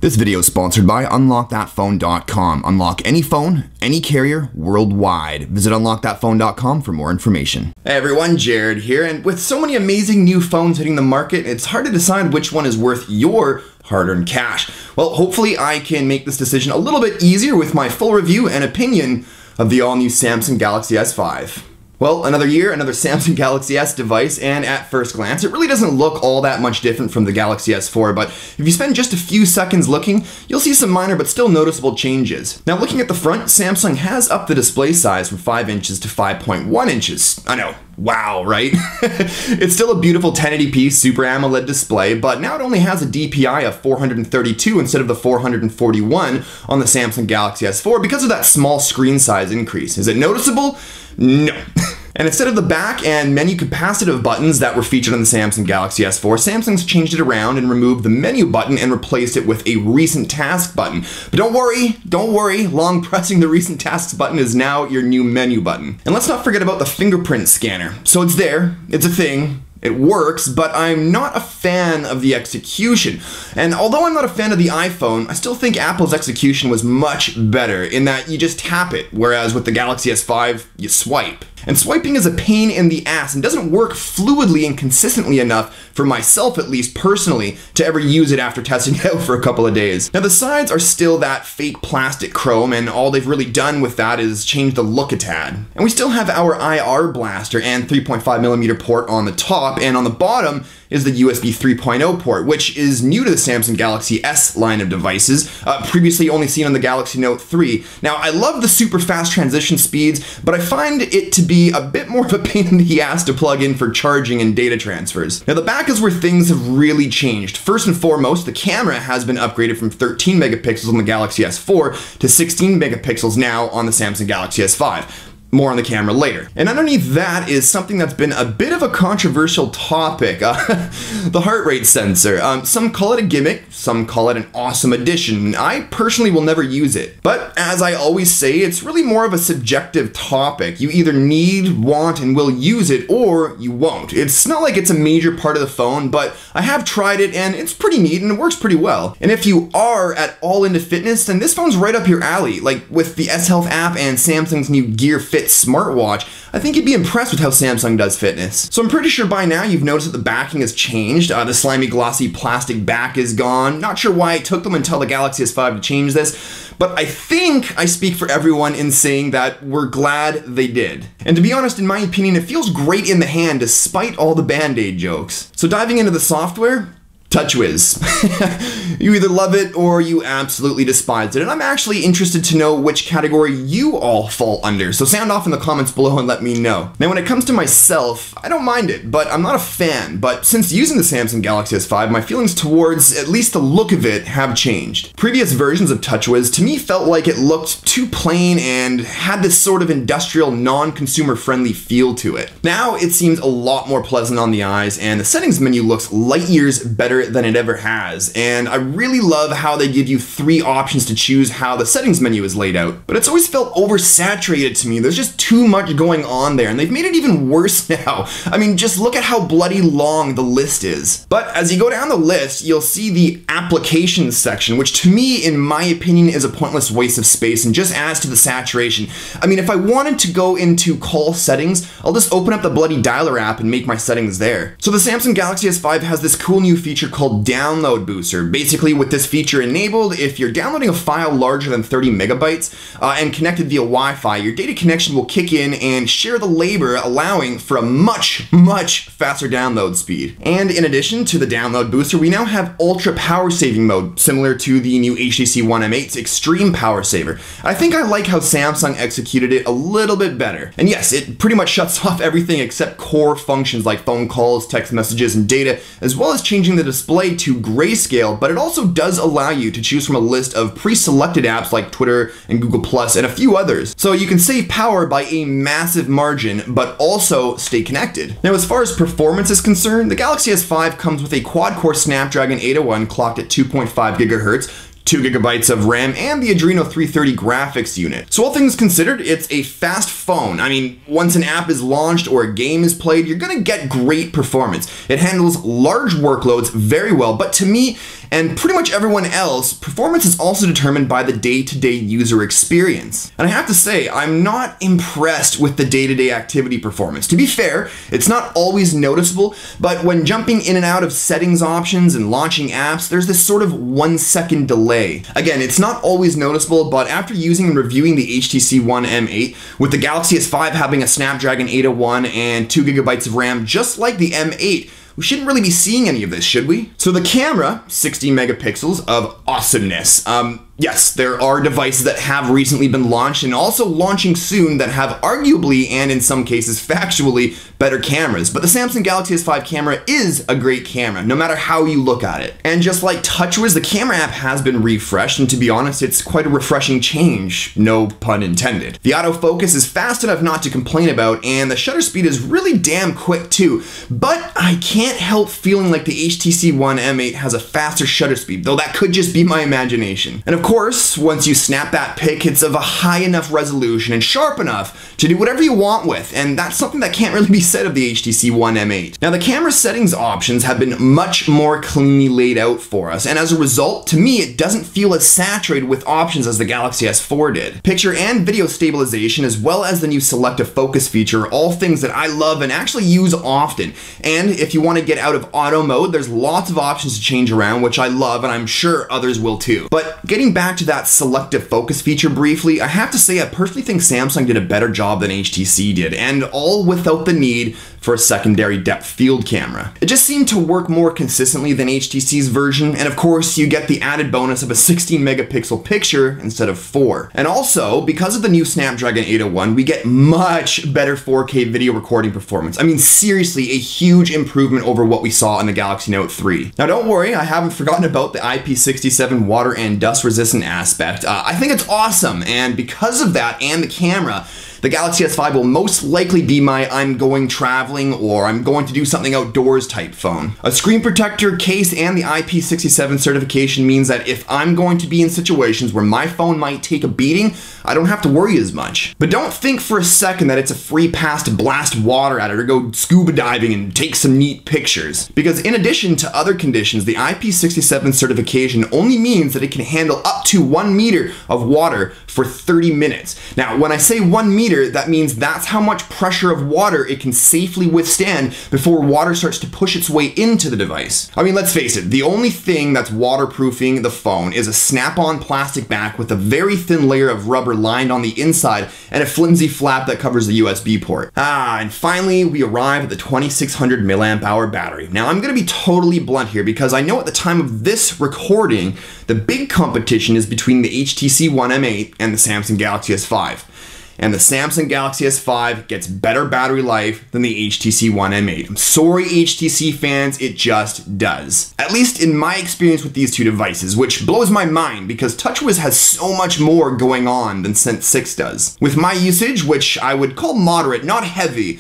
This video is sponsored by UnlockThatPhone.com. Unlock any phone, any carrier, worldwide. Visit UnlockThatPhone.com for more information. Hey everyone, Jared here, and with so many amazing new phones hitting the market, it's hard to decide which one is worth your hard-earned cash. Well, hopefully I can make this decision a little bit easier with my full review and opinion of the all-new Samsung Galaxy S5. Well, another year, another Samsung Galaxy S device, and at first glance, it really doesn't look all that much different from the Galaxy S4, but if you spend just a few seconds looking, you'll see some minor but still noticeable changes. Now, looking at the front, Samsung has upped the display size from 5 inches to 5.1 inches. I know, wow, right? It's still a beautiful 1080p Super AMOLED display, but now it only has a DPI of 432 instead of the 441 on the Samsung Galaxy S4 because of that small screen size increase. Is it noticeable? No. And instead of the back and menu capacitive buttons that were featured on the Samsung Galaxy S4, Samsung's changed it around and removed the menu button and replaced it with a recent task button. But don't worry, long pressing the recent tasks button is now your new menu button. And let's not forget about the fingerprint scanner. So it's there, it's a thing. It works, but I'm not a fan of the execution. And although I'm not a fan of the iPhone, I still think Apple's execution was much better in that you just tap it, whereas with the Galaxy S5, you swipe. And swiping is a pain in the ass and doesn't work fluidly and consistently enough, for myself at least personally, to ever use it after testing it out for a couple of days. Now the sides are still that fake plastic chrome, and all they've really done with that is change the look a tad. And we still have our IR blaster and 3.5mm port on the top, and on the bottom is the USB 3.0 port, which is new to the Samsung Galaxy S line of devices, previously only seen on the Galaxy Note 3. Now, I love the super fast transition speeds, but I find it to be a bit more of a pain in the ass to plug in for charging and data transfers. Now, the back is where things have really changed. First and foremost, the camera has been upgraded from 13 megapixels on the Galaxy S4 to 16 megapixels now on the Samsung Galaxy S5. More on the camera later. And underneath that is something that's been a bit of a controversial topic, the heart rate sensor. Some call it a gimmick, some call it an awesome addition. I personally will never use it. But as I always say, it's really more of a subjective topic. You either need, want, and will use it, or you won't. It's not like it's a major part of the phone, but I have tried it and it's pretty neat and it works pretty well. And if you are at all into fitness, then this phone's right up your alley. Like with the S Health app and Samsung's new Gear Fit smartwatch, I think you'd be impressed with how Samsung does fitness. So I'm pretty sure by now you've noticed that the backing has changed. The slimy glossy plastic back is gone. Not sure why it took them until the Galaxy S5 to change this, but I think I speak for everyone in saying that we're glad they did. And to be honest, in my opinion, it feels great in the hand despite all the Band-Aid jokes. So diving into the software, TouchWiz. You either love it or you absolutely despise it, and I'm actually interested to know which category you all fall under, so sound off in the comments below and let me know. Now when it comes to myself, I don't mind it, but I'm not a fan, but since using the Samsung Galaxy S5, my feelings towards at least the look of it have changed. Previous versions of TouchWiz to me felt like it looked too plain and had this sort of industrial, non-consumer friendly feel to it. Now it seems a lot more pleasant on the eyes, and the settings menu looks light years better than it ever has, and I really love how they give you 3 options to choose how the settings menu is laid out. But it's always felt oversaturated to me. There's just too much going on there, and they've made it even worse now. I mean, just look at how bloody long the list is. But as you go down the list, you'll see the applications section, which to me, in my opinion, is a pointless waste of space and just adds to the saturation. I mean, if I wanted to go into call settings, I'll just open up the bloody dialer app and make my settings there. So the Samsung Galaxy S5 has this cool new feature called Download Booster. Basically, with this feature enabled, if you're downloading a file larger than 30 megabytes and connected via Wi-Fi, your data connection will kick in and share the labor, allowing for a much faster download speed. And in addition to the Download Booster, we now have Ultra Power Saving Mode, similar to the new HTC One M8's Extreme Power Saver. I think I like how Samsung executed it a little bit better. And yes, it pretty much shuts off everything except core functions like phone calls, text messages, and data, as well as changing the display to grayscale, but it also does allow you to choose from a list of pre-selected apps like Twitter and Google Plus and a few others. So you can save power by a massive margin, but also stay connected. Now, as far as performance is concerned, the Galaxy S5 comes with a quad-core Snapdragon 801 clocked at 2.5 gigahertz, 2 gigabytes of RAM, and the Adreno 330 graphics unit. So all things considered, it's a fast phone. I mean, once an app is launched or a game is played, you're gonna get great performance. It handles large workloads very well, but to me, and pretty much everyone else, performance is also determined by the day-to-day user experience. And I have to say, I'm not impressed with the day-to-day activity performance. To be fair, it's not always noticeable, but when jumping in and out of settings options and launching apps, there's this sort of 1-second delay. Again, it's not always noticeable, but after using and reviewing the HTC One M8, with the Galaxy S5 having a Snapdragon 801 and 2 gigabytes of RAM, just like the M8, we shouldn't really be seeing any of this, should we? So the camera, 16 megapixels of awesomeness. Yes, there are devices that have recently been launched and also launching soon that have arguably, and in some cases factually, better cameras. But the Samsung Galaxy S5 camera is a great camera, no matter how you look at it. And just like TouchWiz, the camera app has been refreshed, and to be honest, it's quite a refreshing change, no pun intended. The autofocus is fast enough not to complain about, and the shutter speed is really damn quick too. But I can't help feeling like the HTC One M8 has a faster shutter speed, though that could just be my imagination. And of course, once you snap that pic, it's of a high enough resolution and sharp enough to do whatever you want with, and that's something that can't really be said of the HTC One M8. Now, the camera settings options have been much more cleanly laid out for us, and as a result, to me, it doesn't feel as saturated with options as the Galaxy S4 did. Picture and video stabilization, as well as the new selective focus feature, are all things that I love and actually use often. And if you want to get out of auto mode, there's lots of options to change around, which I love, and I'm sure others will too. But getting back to that selective focus feature briefly, I have to say I personally think Samsung did a better job than HTC did, and all without the need for a secondary depth field camera. It just seemed to work more consistently than HTC's version, and of course you get the added bonus of a 16 megapixel picture instead of 4. And also, because of the new Snapdragon 801, we get much better 4K video recording performance. I mean, seriously, a huge improvement over what we saw in the Galaxy Note 3. Now don't worry, I haven't forgotten about the IP67 water and dust resistant aspect. I think it's awesome, and because of that and the camera, the Galaxy S5 will most likely be my I'm going traveling or I'm going to do something outdoors type phone. A screen protector, case, and the IP67 certification means that if I'm going to be in situations where my phone might take a beating, I don't have to worry as much. But don't think for a second that it's a free pass to blast water at it or go scuba diving and take some neat pictures. Because in addition to other conditions, the IP67 certification only means that it can handle up to 1 meter of water for 30 minutes. Now, when I say 1 meter, that means that's how much pressure of water it can safely withstand before water starts to push its way into the device. I mean, let's face it, the only thing that's waterproofing the phone is a snap-on plastic back with a very thin layer of rubber lined on the inside and a flimsy flap that covers the USB port. And finally, we arrive at the 2600 mAh battery. Now, I'm gonna be totally blunt here because I know at the time of this recording, the big competition is between the HTC One M8 and the Samsung Galaxy S5. And the Samsung Galaxy S5 gets better battery life than the HTC One M8. I'm sorry, HTC fans, it just does. At least in my experience with these two devices, which blows my mind because TouchWiz has so much more going on than Sense 6 does. With my usage, which I would call moderate, not heavy,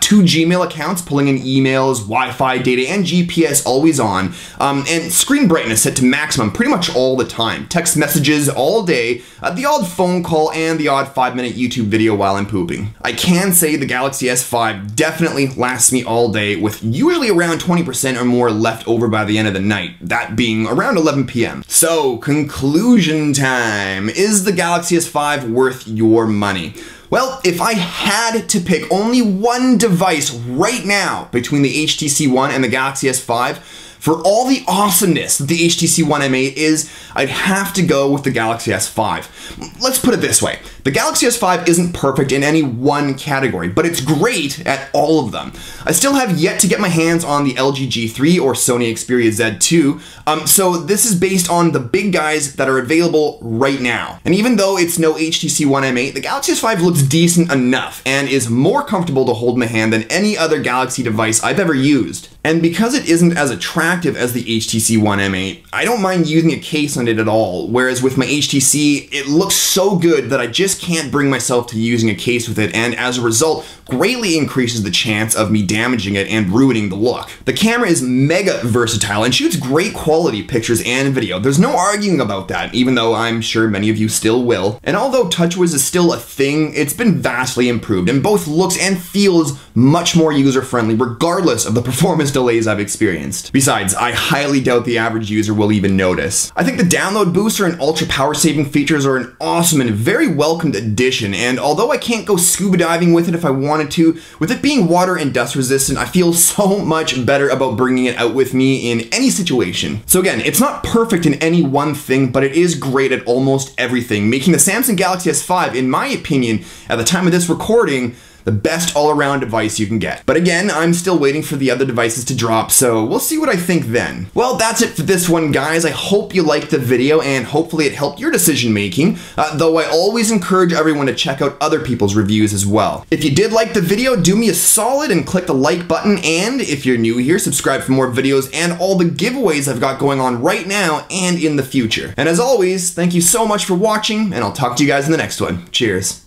2 Gmail accounts pulling in emails, Wi-Fi data, and GPS always on, and screen brightness set to maximum pretty much all the time. Text messages all day, the odd phone call, and the odd 5-minute YouTube video while I'm pooping. I can say the Galaxy S5 definitely lasts me all day, with usually around 20% or more left over by the end of the night, that being around 11 p.m. So, conclusion time. Is the Galaxy S5 worth your money? Well, if I had to pick only one device right now between the HTC One and the Galaxy S5, for all the awesomeness that the HTC One M8 is, I'd have to go with the Galaxy S5. Let's put it this way. The Galaxy S5 isn't perfect in any one category, but it's great at all of them. I still have yet to get my hands on the LG G3 or Sony Xperia Z2, so this is based on the big guys that are available right now. And even though it's no HTC One M8, the Galaxy S5 looks decent enough and is more comfortable to hold in my hand than any other Galaxy device I've ever used. And because it isn't as attractive as the HTC One M8, I don't mind using a case on it at all, whereas with my HTC, it looks so good that I just can't bring myself to using a case with it, and as a result, greatly increases the chance of me damaging it and ruining the look. The camera is mega versatile and shoots great quality pictures and video. There's no arguing about that, even though I'm sure many of you still will. And although TouchWiz is still a thing, it's been vastly improved and both looks and feels much more user-friendly regardless of the performance delays I've experienced. Besides, I highly doubt the average user will even notice. I think the download booster and ultra power saving features are an awesome and very welcomed addition, and although I can't go scuba diving with it if I wanted to, with it being water and dust resistant, I feel so much better about bringing it out with me in any situation. So again, it's not perfect in any one thing, but it is great at almost everything, making the Samsung Galaxy S5, in my opinion, at the time of this recording, the best all-around device you can get. But again, I'm still waiting for the other devices to drop, so we'll see what I think then. Well, that's it for this one, guys. I hope you liked the video, and hopefully it helped your decision making, though I always encourage everyone to check out other people's reviews as well. If you did like the video, do me a solid and click the like button, and if you're new here, subscribe for more videos and all the giveaways I've got going on right now and in the future. And as always, thank you so much for watching, and I'll talk to you guys in the next one. Cheers.